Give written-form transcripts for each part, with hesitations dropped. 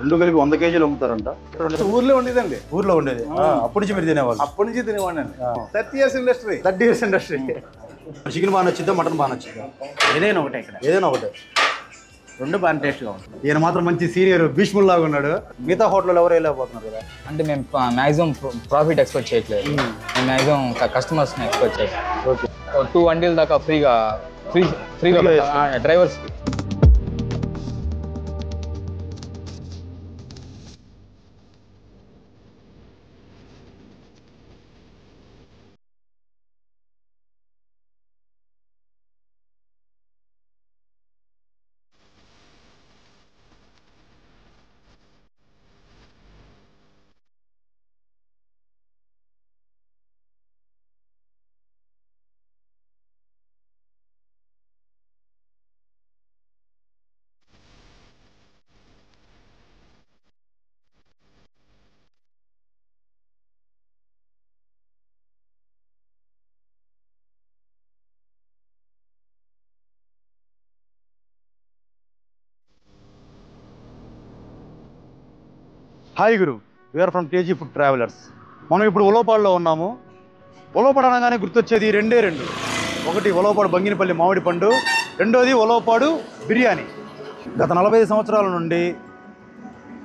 రెండు కలిపి 100 కేజీలు అమ్ముతారంట. ఊర్లో ఉండేదండి. ఊర్లో ఉండేది. అప్పటి నుంచి మీరు తినేవాళ్ళు? అప్పటి నుంచి తినేవాడిని. 30 years industry. 30 years industry. Chicken బాగా నచ్చిందా, మటన్ బాగా నచ్చిందా? ఏదైనా ఒకటే ఇక్కడ. ఏదైనా ఒకటే. రెండు బాగా టేస్ట్గా ఉంటుంది. ఈయన మాత్రం మంచి సీనియర్ భీష్ముల్ లాగా ఉన్నాడు. మిగతా హోటల్లో ఎవరు వెళ్ళకపోతున్నారు కదా? అంటే మేము మ్యాక్సిమం ప్రాఫిట్ ఎక్స్పెక్ట్ చేయట్లేదు. మేము మ్యాక్సిమం కస్టమర్స్ని ఎక్స్పెక్ట్ చేయట్లేదు. ఓకే. 2 వండీల దాకా ఫ్రీగా డ్రైవర్స్కి. హాయ్ గురు, we're from KG Food Travellers. మనం ఇప్పుడు ఉలవపాడులో ఉన్నాము. ఉలవపాడు అనగానే గుర్తొచ్చేది రెండే రెండు. ఒకటి ఉలవపాడు బంగినపల్లి మామిడి పండు, రెండోది ఉలవపాడు బిర్యానీ. గత 45 సంవత్సరాల నుండి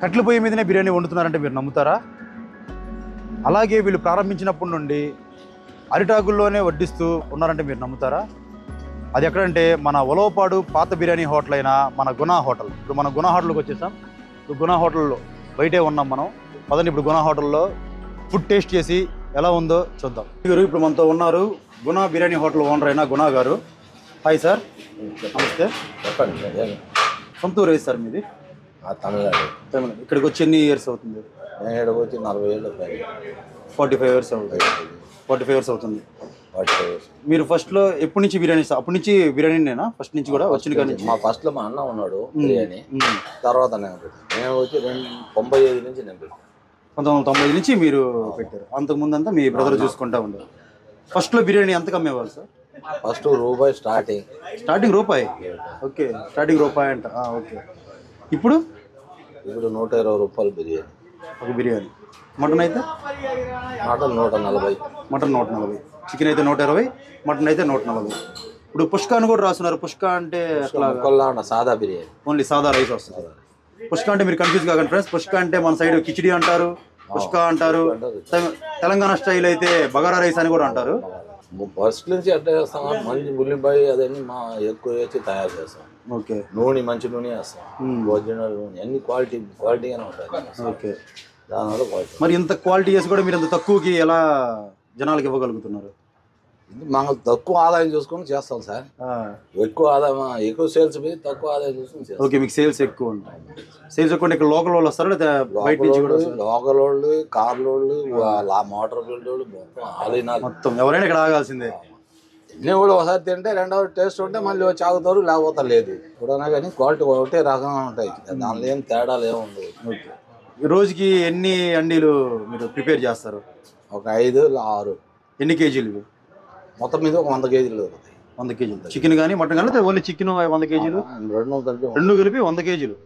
కట్టెల పొయ్యి మీదనే బిర్యానీ వండుతున్నారంటే మీరు నమ్ముతారా? అలాగే వీళ్ళు ప్రారంభించినప్పటి నుండి అరిటాకుల్లోనే వడ్డిస్తూ ఉన్నారంటే మీరు నమ్ముతారా? అది ఎక్కడంటే మన ఉలవపాడు పాత బిర్యానీ హోటల్ అయిన మన గుణా హోటల్. ఇప్పుడు మన గుణా హోటల్కి వచ్చేసాం. ఇప్పుడు గుణా హోటల్లో బయటే ఉన్నాం మనం. పదండి ఇప్పుడు గుణా హోటల్లో ఫుడ్ టేస్ట్ చేసి ఎలా ఉందో చూద్దాం. ఇప్పుడు మనతో ఉన్నారు గుణా బిర్యానీ హోటల్ ఓనర్ అయిన గుణా గారు. Hi sir. నమస్తే. చెప్పండి. సొంత ఊరు ఏది సార్ మీది? తమిళనాడు. తమిళనాడు. ఇక్కడికి వచ్చి ఎన్ని ఇయర్స్ అవుతుంది? నేను ఇక్కడికి వచ్చి 40 ఏళ్ళు. 45 years అవుతుంది. 45 years అవుతుంది. 45 years. మీరు ఫస్ట్లో ఎప్పటి నుంచి బిర్యానీ? అప్పటి నుంచి బిర్యానీ నేనా ఫస్ట్ నుంచి కూడా వచ్చిన కానీ? మా ఫస్ట్లో మా అన్న ఉన్నాడు బిర్యానీ. తర్వాత నేను వచ్చి 95 నుంచి నేను పెట్టాను. 1990 నుంచి మీరు పెట్టారు. అంతకుముందు అంతా మీ బ్రదర్ చూసుకుంటా ఉండేవారు. ఫస్ట్లో బిర్యానీ ఎంతకు అమ్మేవారు సార్? ఫస్ట్ రూపాయి స్టార్టింగ్. స్టార్టింగ్ రూపాయి? ఓకే, స్టార్టింగ్ రూపాయి అంట. ఓకే. ఇప్పుడు 120 రూపాయలు బిర్యానీ. ఒక బిర్యానీ. మటన్ అయితే? మటన్ 140. మటన్ 140. చికెన్ అయితే 120, మటన్ అయితే 140. ఇప్పుడు పుష్క అని కూడా రాస్తున్నారు. పుష్క అంటే సాదా బిర్యానీ, ఓన్లీ సాదా రైస్ వస్తుంది. పుష్క అంటే మీరు కన్ఫ్యూజ్ కాకండి ఫ్రెండ్స్. పుష్క అంటే మన సైడ్ కిచిడి అంటారు, పుష్క అంటారు. తెలంగాణ స్టైల్ అయితే బగారా రైస్ అని కూడా అంటారు. ఫస్ట్ నుంచి ఎట్లా చేస్తాం, మంచి ఉల్లిపాయ అదన్నీ ఎక్కువ వేసి తయారు చేస్తాం. ఓకే. నూనె మంచి నూనె వేస్తాం. ఒరిజినల్ నూనె అన్ని క్వాలిటీగానే ఉంటుంది. ఓకే. దానివల్ల క్వాలిటీ. మరి ఇంత క్వాలిటీ చేసి కూడా మీరు ఇంత తక్కువకి ఎలా జనాలకు ఇవ్వగలుగుతున్నారు? మనం తక్కువ ఆదాయం చూసుకొని చేస్తాం సార్. ఎక్కువ ఆదాయం, ఎక్కువ సేల్స్ పోయి తక్కువ ఆదాయం చూసుకొని చేస్తాం. ఓకే, మీకు సేల్స్ ఎక్కువ ఉంటాయి. సేల్స్ ఎక్కువ ఇక్కడ లోకల్ వాళ్ళు వస్తారు లేదా బయట నుంచి కూడా? లోకల్ వాళ్ళు, కార్ల వాళ్ళు, మోటార్ ఫీల్డ్ వాళ్ళు మొత్తం ఎవరైనా ఇక్కడ ఆగాల్సిందే. నేను కూడా ఒకసారి తింటే రెండవ టేస్ట్ ఉంటే మళ్ళీ వచ్చి ఆగుతారు, లేకపోతే లేదు. ఇప్పుడైనా కానీ క్వాలిటీ ఒకటే రకంగా ఉంటాయి. దానిలో ఏం తేడాలు ఏమి ఉండవు. ఓకే. రోజుకి ఎన్ని అండీలు మీరు ప్రిపేర్ చేస్తారు? ఒక 5, 6. ఎన్ని కేజీలు ఇవి? మొత్తం మీద ఒక 100 కేజీలు దొరుకుతాయి. 100 కేజీలు చికెన్ కానీ మటన్ కానీ? ఓన్లీ చికెన్ 100 కేజీలు? రెండు కలిపి 100 కేజీలు.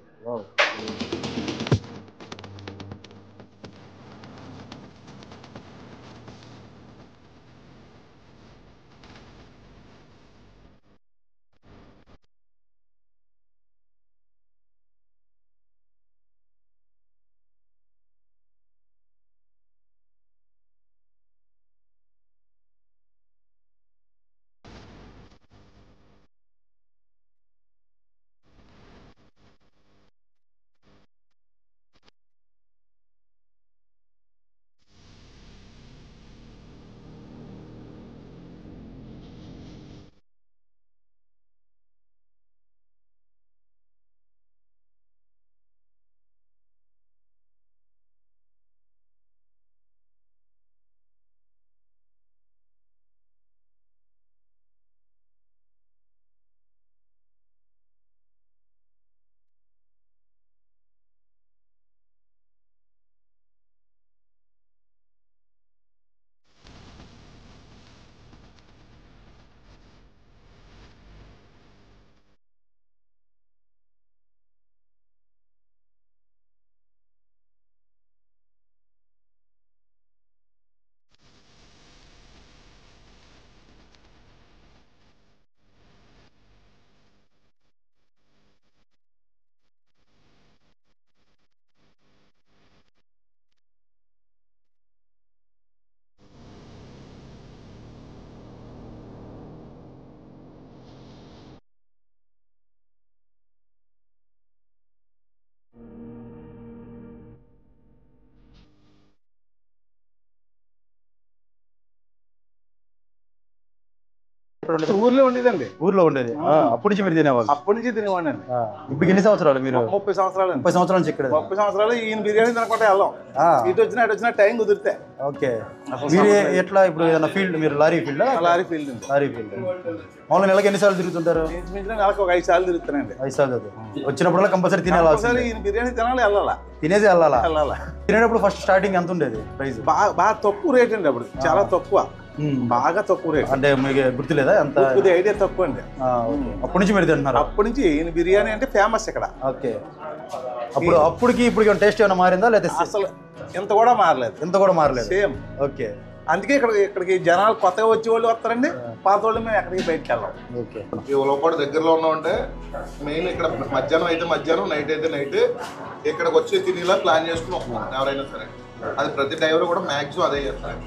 ఎక్కడ ఉండేది? ఊర్లో ఉండేదండి. ఊర్లో ఉండేది. అప్పటి నుంచి మీరు తినేవాళ్ళు? అప్పటి నుంచి తినేవాడిని అండి. ఇప్పుడు ఎన్ని సంవత్సరాలు మీరు? 30 సంవత్సరాలు. 30 సంవత్సరాల నుంచి ఇక్కడ? 30 సంవత్సరాలు ఈయన బిర్యానీ తినకుండా వెళ్ళాం. ఇటు వచ్చినా టైం కుదిరితే. ఓకే. మీరు ఎట్లా ఇప్పుడు ఏదైనా ఫీల్డ్, మీరు lorry field? Lorry field. Lorry field. మామూలుగా నెలకి ఎన్నిసార్లు తిరుగుతుంటారు? నెలకు ఒక 5 సార్లు తిరుగుతానండి. 5 సార్లు వచ్చినప్పుడల్లా కంపల్సరీ తినాలి. ఈయన బిర్యానీ తినాలి, వెళ్ళాలా, తినేసి వెళ్ళాలా? తినేటప్పుడు ఫస్ట్ స్టార్టింగ్ ఎంత ఉండేది ప్రైస్? బాగా తక్కువ రేట్ అండి అప్పుడు, చాలా తక్కువ, బాగా తక్కువ రేట్. అంటే మీకు గుర్తులేదా ఎంత? ఐడియా తక్కువ అండి. అప్పటి నుంచి మీరు తింటున్నారు? అప్పటి నుంచి ఈయన బిర్యానీ అంటే ఫేమస్ ఇక్కడ. ఓకే. అప్పటికి ఇప్పుడు టేస్ట్ ఏమైనా మారిందా లేదా? అసలు ఎంత కూడా మారలేదు. ఎంత కూడా మారలేదు. సేమ్. ఓకే. అందుకే ఇక్కడికి జనాలు కొత్తగా వచ్చే వాళ్ళు వస్తారండి, పాత వాళ్ళు మేము ఎక్కడికి బయటకు వెళ్ళాం. ఓకే. ఈ ఉలవపాడు దగ్గరలో ఉన్నామంటే మెయిన్ ఇక్కడ మధ్యాహ్నం అయితే మధ్యాహ్నం, నైట్ అయితే నైట్ ఇక్కడికి వచ్చి తినేలా ప్లాన్ చేసుకుని వస్తున్నాం ఎవరైనా సరే. అది ప్రతి డ్రైవర్ కూడా మ్యాక్సిమం అదే చేస్తారు.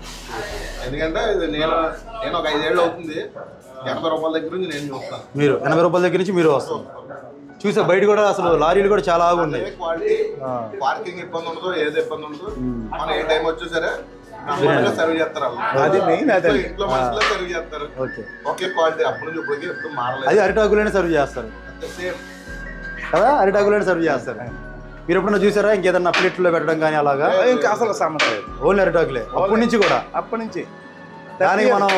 ఎందుకంటే నేను ఒక 5 ఏళ్ళు అవుతుంది, 80 రూపాయల దగ్గర నుంచి నేను చూస్తాను. మీరు 80 రూపాయల దగ్గర నుంచి మీరు వస్తారు. చూసా బయట కూడా అసలు లారీలు కూడా చాలా ఆగున్నాయి. క్వాలిటీ, పార్కింగ్ ఇబ్బంది ఉండదు, ఏది ఇబ్బంది ఉండదు. మనం ఏ టైం వచ్చా సరే సర్వ్ చేస్తారు. అది మెయిన్, అదే ఇంట్లో మనుషులు సర్వ్ చేస్తారు. ఓకే క్వాలిటీ అప్పటి నుంచి ఇప్పటికీ ఎప్పుడు మారలేదు. అది అరిటాకులోనే సర్వ్ చేస్తారు కదా? అరిటాకులోనే సర్వ్ చేస్తారు. మీరు ఎప్పుడన్నా చూసారా ఇంకేదన్నా ప్లేట్లో పెట్టడం కానీ అలాగా? ఇంకా అసలు సమస్య లేదు, ఓన్లీ అరిటాకులే అప్పటి నుంచి కూడా. అప్పటి నుంచి దానికి మనం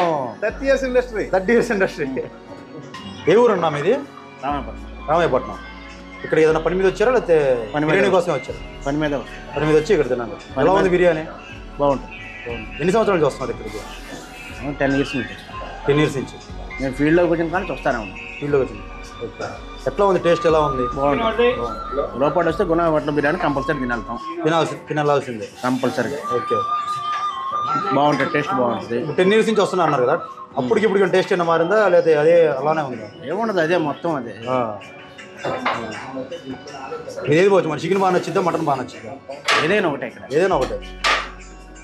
30 years ఇండస్ట్రీ. 30 years industry. ఏ ఊరు ఉన్నాం ఇది? రామాయపట్నం. ఇక్కడ ఏదైనా పని మీద వచ్చారా లేకపోతే బిర్యానీ కోసం వచ్చారు? పని మీద వచ్చి ఇక్కడ తిన్నాను. ఎలా ఉంది బిర్యానీ? బాగుంటుంది. ఎన్ని సంవత్సరాల నుంచి వస్తున్నారు ఇక్కడికి? 10 years నుంచి. 10 years నుంచి. నేను ఫీల్డ్లోకి వచ్చిన కానీ చూస్తానే ఉన్నాను. ఫీల్డ్లోకి వచ్చింది. ఓకే. ఎట్లా ఉంది టేస్ట్? ఎలా ఉంది? బాగుంటుంది. లోపల వస్తే గుణపట్నం బిర్యానీ కంపల్సరీ తినాల్సిందే కంపల్సరీగా. ఓకే. బాగుంటుంది, టేస్ట్ బాగుంటుంది. 10 years నుంచి వస్తున్నా అన్నారు కదా, అప్పటికి ఇప్పుడు టేస్ట్ ఏమైనా మారిందా లేకపోతే అదే అలానే ఉందా? ఏముండదు, అదే మొత్తం అదే. ఏది పోవచ్చు మరి? చికెన్ బాగా నచ్చిందా, మటన్ బాగా నచ్చిందా? ఏదైనా ఒకటే ఇక్కడ, ఏదైనా ఒకటే.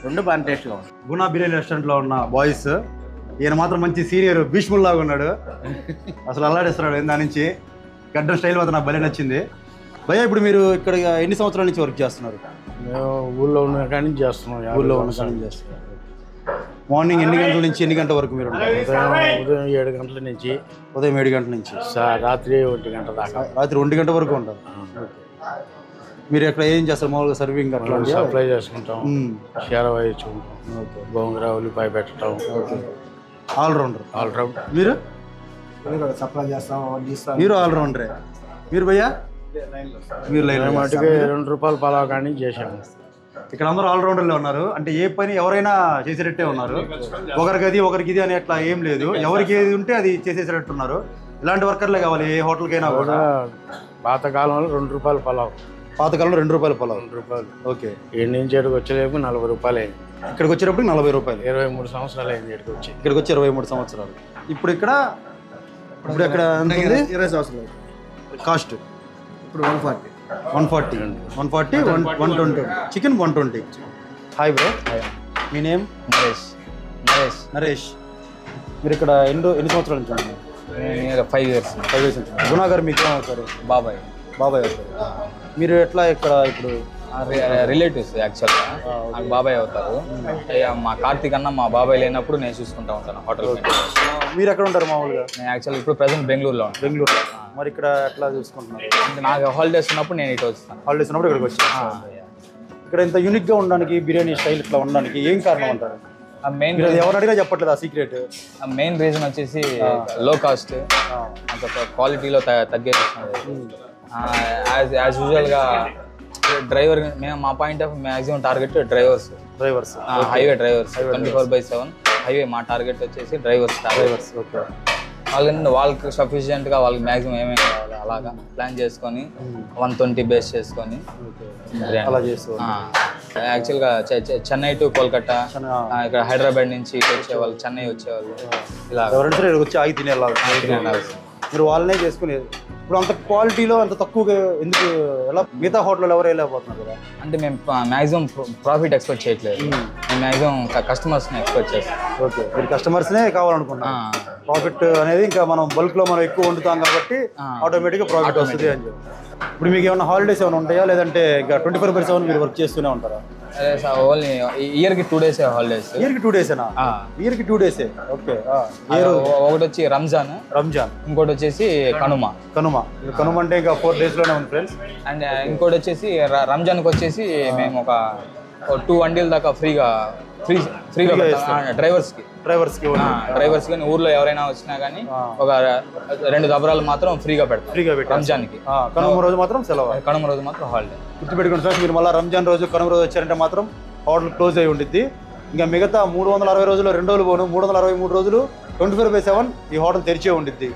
రెండు బాగా టేస్ట్గా ఉంది. గుణా బిర్యానీ రెస్టారెంట్లో ఉన్న బాయ్స్, ఈయన మాత్రం మంచి సీనియర్ భీష్ముల్లాగా ఉన్నాడు. అసలు అల్లాడిస్తున్నాడు దాని నుంచి. గడ్డం స్టైల్ మాత్రం నాకు భలే నచ్చింది. భయ్యా, ఇప్పుడు మీరు ఇక్కడ ఎన్ని సంవత్సరాల నుంచి వర్క్ చేస్తున్నారు? మేము ఊళ్ళో ఉన్న కానీ చేస్తున్నాం. ఊళ్ళో ఉన్న కానీ చేస్తున్నారు. మార్నింగ్ ఎన్ని గంటల నుంచి ఎన్ని గంటల వరకు మీరు? ఉదయం 7 గంటల నుంచి. ఉదయం 7 గంటల నుంచి రాత్రి 1 గంట దాకా. రాత్రి 1 గంట వరకు ఉంటారు. మీరు ఎక్కడ ఏం చేస్తారు మామూలుగా? సర్వింగ్ అట్లా సప్లై చేసుకుంటాం, షేరవా ఇచ్చుకుంటాం, గోంగూర ఉల్లిపాయ పెట్టడం. ఆల్రౌండర్. మీరు సప్లై చేస్తాం. మీరు ఆల్రౌండరే. మీరు భయ్యా? మీరు లైన్ మటుకు 2 రూపాయల పలావ్ కానీ చేసాము. ఇక్కడ అందరూ ఆల్రౌండర్లే ఉన్నారు. అంటే ఏ పని ఎవరైనా చేసేటట్టే ఉన్నారు. ఒకరికి అది ఒకరికి ఇది అని అట్లా ఏం లేదు. ఎవరికి ఏది ఉంటే అది చేసేసేటట్టు ఉన్నారు. ఇలాంటి వర్కర్లే కావాలి ఏ హోటల్కైనా కూడా. పాతకాలంలో 2 రూపాయల పలావ్. పాతకాలంలో 2 రూపాయల పలావ్. 2 రూపాయలు. ఓకే. 7 నుంచి 7కి వచ్చేలేపు 40 రూపాయలు అయింది. ఇక్కడికి వచ్చేటప్పుడు 40 రూపాయలు. 23 సంవత్సరాలు అయింది ఇక్కడికి వచ్చి. ఇక్కడికి వచ్చి 23 సంవత్సరాలు. ఇప్పుడు ఎక్కడ ఎంత ఉంది? 20 సంవత్సరాలు. కాస్ట్ ఇప్పుడు 140. 120 చికెన్ 120. Hi bro. మీ నేమ్? నరేష్. మీరు ఇక్కడ ఎన్ని సంవత్సరాల నుంచి ఉన్నారు? 5 years. 5 years నుంచి. గుణా గారు మీకు ఏమవుతారు? బాబాయ్ అవుతారు. మీరు ఎట్లా ఇక్కడ ఇప్పుడు రిలేటివ్స్ యాక్చువల్గా నాకు బాబాయ్ అవుతారు. మా కార్తీక్ అన్న మా బాబాయ్ లేనప్పుడు నేను చూసుకుంటా ఉంటాను హోటల్. మీరు ఎక్కడ ఉంటారు మామూలుగా? నేను యాక్చువల్గా ఇప్పుడు ప్రజెంట్ బెంగళూరులో ఉంటాను. బెంగళూరులో. మరి ఇక్కడ ఎట్లా చూసుకుంటున్నారు? నాకు హాలిడేస్ ఉన్నప్పుడు నేను ఇటు వస్తాను. హాలిడేస్ ఉన్నప్పుడు ఇక్కడికి వచ్చాను. ఇక్కడ ఇంత యూనిక్గా ఉండడానికి, బిర్యానీ స్టైల్ ఇట్లా ఉండడానికి ఏం కారణం అంటారు? మెయిన్ ఎవరు అడిగినా చెప్పట్లేదు ఆ సీక్రెట్. మెయిన్ రీజన్ వచ్చేసి లో కాస్ట్, అంత క్వాలిటీలో తగ్గేస్తుంది. యాజ్ యూజువల్గా డ్రైవర్ మేము మా point of maximum target drivers highway drivers 24/7 highway. మా టార్గెట్ వచ్చేసి డ్రైవర్స్. ఓకే. వాళ్ళకి సఫిషియెంట్గా వాళ్ళకి మ్యాక్సిమం ఏమేమి కావాలి అలాగా ప్లాన్ చేసుకొని 120 బేస్ చేసుకొని అలా చేస్తాం. యాక్చువల్గా చెన్నై టు కోల్కతా, ఇక్కడ హైదరాబాద్ నుంచి ఇటు వచ్చేవాళ్ళు, చెన్నై వచ్చేవాళ్ళు, ఇలా ఎవరైనా సరే వచ్చి ఆగి తినేలాగా మీరు వాళ్ళనే చేసుకునేది. ఇప్పుడు అంత క్వాలిటీలో అంత తక్కువగా ఎందుకు? ఎలా మిగతా హోటల్లో ఎవరు వెళ్ళకపోతున్నారు కదా? అంటే మేము మ్యాక్సిమం ప్రాఫిట్ ఎక్స్పెక్ట్ చేయట్లేదు. మేము మ్యాక్సిమం కస్టమర్స్ని ఎక్స్పెక్ట్ చేస్తాం. ఓకే. మీరు కస్టమర్స్నే కావాలనుకుంటున్నాం. ప్రాఫిట్ అనేది ఇంకా మనం బల్క్లో మనం ఎక్కువ వండుతాం కాబట్టి ఆటోమేటిక్గా ప్రాఫిట్ వస్తుంది అని చెప్పి. ఇప్పుడు మీకు ఏమైనా హాలిడేస్ ఏమైనా ఉంటాయా, లేదంటే ఇంకా 24/7 మీరు వర్క్ చేస్తూనే ఉంటారా? అదే సార్, ఓన్లీ ఇయర్కి 2 days హాలిడేస్. ఇయర్కి 2 days-ఏనా? ఇయర్కి 2 days. ఓకే. ఒకటి వచ్చి రంజాన్, ఇంకోటి వచ్చేసి కనుమ. కనుమ అంటే ఇంకా 4 days-లోనే ఉంది ఫ్రెండ్స్. అండ్ ఇంకోటి వచ్చేసి రంజాన్కి వచ్చేసి మేము ఒక 2 వండీల దాకా ఫ్రీగా డ్రైవర్స్ కానీ ఊర్లో ఎవరైనా వచ్చినా కానీ ఒక 2 దబరాలు మాత్రం ఫ్రీగా పెడతాం రంజాన్కి. కనుమ రోజు మాత్రం సెలవు, కనుమ రోజు మాత్రం హాలిడే. గుర్తుపెట్టుకుని ఫ్రెండ్స్, మీరు మళ్ళీ రంజాన్ రోజు కనుమ రోజు వచ్చారంటే మాత్రం హోటల్ క్లోజ్ అయి ఉంటుంది. ఇంకా మిగతా 360 రోజులు 2 రోజులు పోను, 363 రోజులు 24/7 ఈ హోటల్ తెరిచే ఉంటుంది.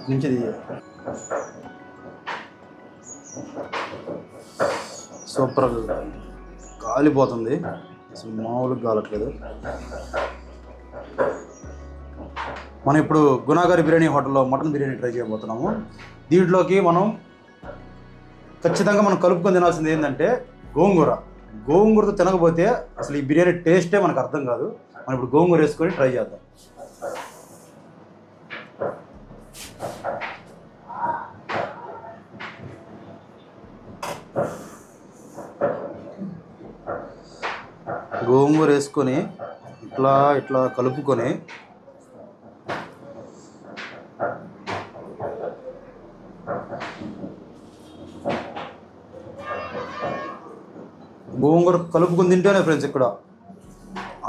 నుంచి సూపర్ కాలిపోతుంది, అసలు మామూలుగా కాలట్లేదు. మనం ఇప్పుడు గుణాగారి బిర్యానీ హోటల్లో మటన్ బిర్యానీ ట్రై చేయబోతున్నాము. దీంట్లోకి మనం ఖచ్చితంగా మనం కలుపుకొని తినాల్సింది ఏంటంటే గోంగూరతో తినకపోతే అసలు ఈ బిర్యానీ టేస్టే మనకు అర్థం కాదు. మనం ఇప్పుడు గోంగూర వేసుకొని ట్రై చేద్దాం. గోంగూర వేసుకొని ఇట్లా కలుపుకొని గోంగూర కలుపుకొని తింటేనే ఫ్రెండ్స్ ఇక్కడ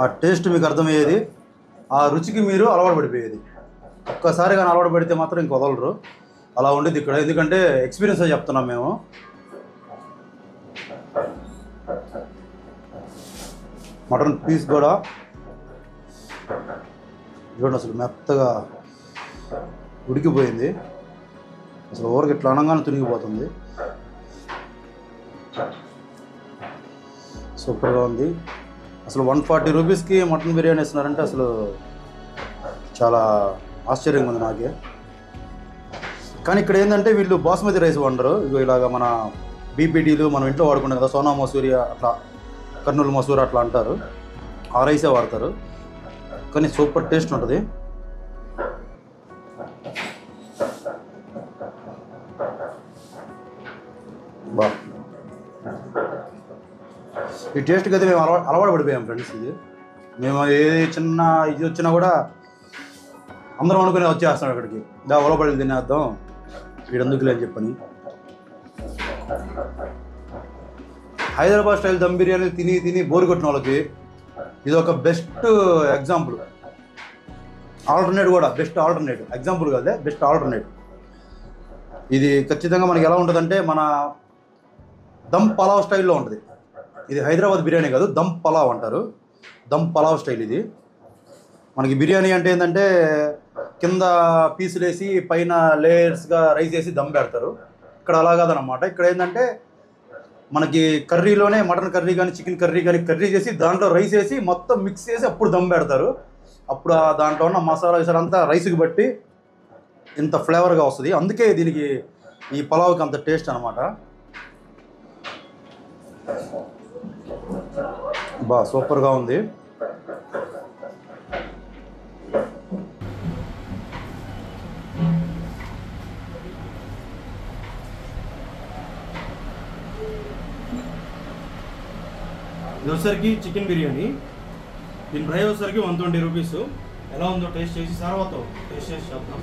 ఆ టేస్ట్ మీకు అర్థమయ్యేది, ఆ రుచికి మీరు అలవాటు పడిపోయేది. ఒక్కసారి కానీ అలవాటు పడితే మాత్రం ఇంక వదలరు. అలా ఉండేది ఇక్కడ, ఎందుకంటే ఎక్స్పీరియన్స్ అని చెప్తున్నాం మేము. మటన్ పీస్ కూడా చూడండి, అసలు మెత్తగా ఉడికిపోయింది. అసలు ఊరికి ఇట్లా అనగానే తునిగిపోతుంది. సూపర్గా ఉంది. అసలు 140 రూపీస్కి మటన్ బిర్యానీ ఇస్తున్నారంటే అసలు చాలా ఆశ్చర్యంగా ఉంది నాకే. కానీ ఇక్కడ ఏంటంటే వీళ్ళు బాస్మతి రైస్ వండరు. ఇగో ఇలాగ మన బీపీటీలు మనం ఇంట్లో వాడుకుంటాం కదా, సోనా మసూరి అట్లా, కర్నూలు మసూరి అట్లా అంటారు, ఆ రైసే వాడతారు. కానీ సూపర్ టేస్ట్ ఉంటుంది. బా, ఈ టేస్ట్కి అయితే మేము అలవాటు పడిపోయాం ఫ్రెండ్స్. ఇది మేము ఏది చిన్న ఇది వచ్చినా కూడా అందరం అనుకునే వచ్చేస్తాం ఇక్కడికి, ఉలపడి తినేద్దాం వీడందుకులే అని చెప్పని. హైదరాబాద్ స్టైల్ దమ్ బిర్యానీ తిని బోరు కొట్టిన వాళ్ళకి ఇది ఒక బెస్ట్ ఎగ్జాంపుల్. ఆల్టర్నేట్ కూడా బెస్ట్ ఆల్టర్నేట్, ఎగ్జాంపుల్ కాదే బెస్ట్ ఆల్టర్నేట్. ఇది ఖచ్చితంగా మనకి ఎలా ఉంటుందంటే మన దమ్ పలావ్ స్టైల్లో ఉంటుంది. ఇది హైదరాబాద్ బిర్యానీ కాదు, దమ్ పలావ్ అంటారు. దమ్ పలావ్ స్టైల్ ఇది. మనకి బిర్యానీ అంటే ఏంటంటే కింద పీసులు వేసి పైన లేయర్స్గా రైస్ వేసి దమ్ పెడతారు. ఇక్కడ అలా కాదనమాట. ఇక్కడ ఏంటంటే మనకి కర్రీలోనే మటన్ కర్రీ కానీ చికెన్ కర్రీ కానీ కర్రీ చేసి దాంట్లో రైస్ వేసి మొత్తం మిక్స్ చేసి అప్పుడు దమ్ పెడతారు. అప్పుడు దాంట్లో ఉన్న మసాలా వేసారు అంతా రైస్కి బట్టి ఇంత ఫ్లేవర్గా వస్తుంది. అందుకే దీనికి ఈ పలావ్కి అంత టేస్ట్ అనమాట. బా సూపర్గా ఉంది. ఇది వచ్చేసరికి చికెన్ బిర్యానీ, దీని ఫ్రై వచ్చేసరికి 120 రూపీస్. ఎలా ఉందో టేస్ట్ చేసి తర్వాత టేస్ట్ చేసి చెప్తాం.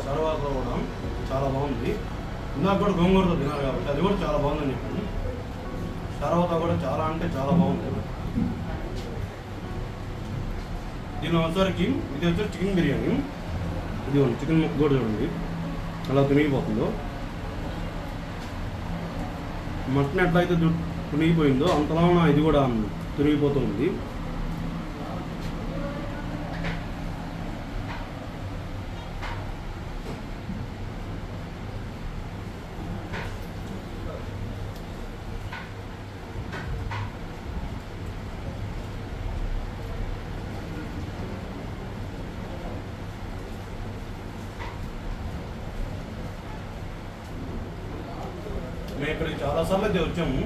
తర్వాత కూడా చాలా బాగుంది. ఇందాక కూడా గోంగూరతో తినాలి కాబట్టి అది కూడా చాలా బాగుందని చెప్పాను. తర్వాత కూడా చాలా అంటే చాలా బాగుంది. దీని వచ్చరికి ఇది వచ్చి చికెన్ బిర్యానీ. ఇది చికెన్ ముక్క కూడా చూడండి అలా తునిగిపోతుందో. మటన్ ఎట్లయితే తునిగిపోయిందో అంతలా ఇది కూడా తునిగిపోతుంది. మేము ఇక్కడికి చాలాసార్లు అయితే వచ్చాము.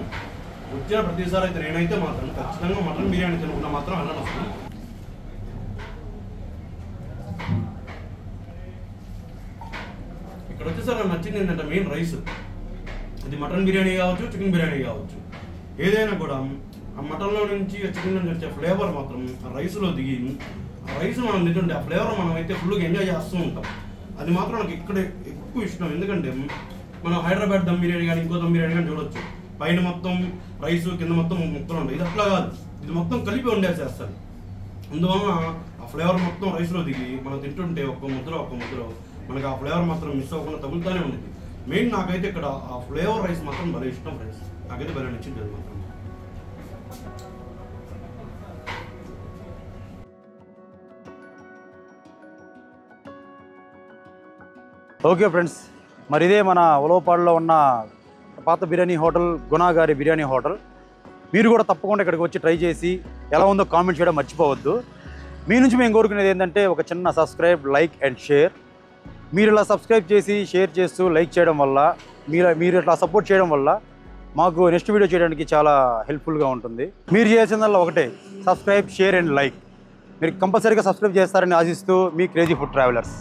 వచ్చిన ప్రతిసారి అయితే నేనైతే మాత్రం ఖచ్చితంగా మటన్ బిర్యానీ తినుకున్నా మాత్రం వెళ్ళను వస్తుంది. ఇక్కడ వచ్చేసరికి నాకు నచ్చింది ఏంటంటే మెయిన్ రైస్. ఇది మటన్ బిర్యానీ కావచ్చు, చికెన్ బిర్యానీ కావచ్చు, ఏదైనా కూడా ఆ మటన్లో నుంచి చికెన్ నుంచి వచ్చే ఫ్లేవర్ మాత్రం ఆ రైస్లో దిగి ఆ రైస్ మనం తింటుంటే ఆ ఫ్లేవర్ మనం అయితే ఫుల్గా ఎంజాయ్ చేస్తూ ఉంటాం. అది మాత్రం నాకు ఇక్కడ ఎక్కువ ఇష్టం. ఎందుకంటే మనం హైదరాబాద్ దమ్ బిర్యానీ కానీ ఇంకో దమ్ బిర్యానీ కానీ చూడొచ్చు, పైన మొత్తం రైస్ కింద మొత్తం ముక్కలు ఉంటాయి. ఇది అట్లా కాదు, ఇది మొత్తం కలిపి వండేసేస్తారు. అందువలన ఆ ఫ్లేవర్ మొత్తం రైస్లో దిగి మనం తింటుంటే ఒక్క ముద్దలో మనకి ఆ ఫ్లేవర్ మాత్రం మిస్ అవ్వకుండా తగులుతూనే ఉంటుంది. మెయిన్ నాకైతే ఇక్కడ ఆ ఫ్లేవర్ రైస్ మాత్రం భలే ఇష్టం ఫ్రెండ్స్. నాకైతే భలే నచ్చింది అది మాత్రం. ఓకే ఫ్రెండ్స్, మరి ఇదే మన ఉలవపాడులో ఉన్న పాత బిర్యానీ హోటల్, గుణాగారి బిర్యానీ హోటల్. మీరు కూడా తప్పకుండా ఇక్కడికి వచ్చి ట్రై చేసి ఎలా ఉందో కామెంట్ చేయడం మర్చిపోవద్దు. మీ నుంచి మేము కోరుకునేది ఏంటంటే ఒక చిన్న సబ్స్క్రైబ్, లైక్ అండ్ షేర్. మీరు ఇలా సబ్స్క్రైబ్ చేసి షేర్ చేస్తూ లైక్ చేయడం వల్ల, మీరు ఇట్లా సపోర్ట్ చేయడం వల్ల మాకు నెక్స్ట్ వీడియో చేయడానికి చాలా హెల్ప్ఫుల్గా ఉంటుంది. మీరు చేయాల్సిందల్లా ఒకటే, సబ్స్క్రైబ్, షేర్ అండ్ లైక్. మీరు కంపల్సరీగా సబ్స్క్రైబ్ చేస్తారని ఆశిస్తూ మీ క్రేజీ ఫుడ్ ట్రావెలర్స్.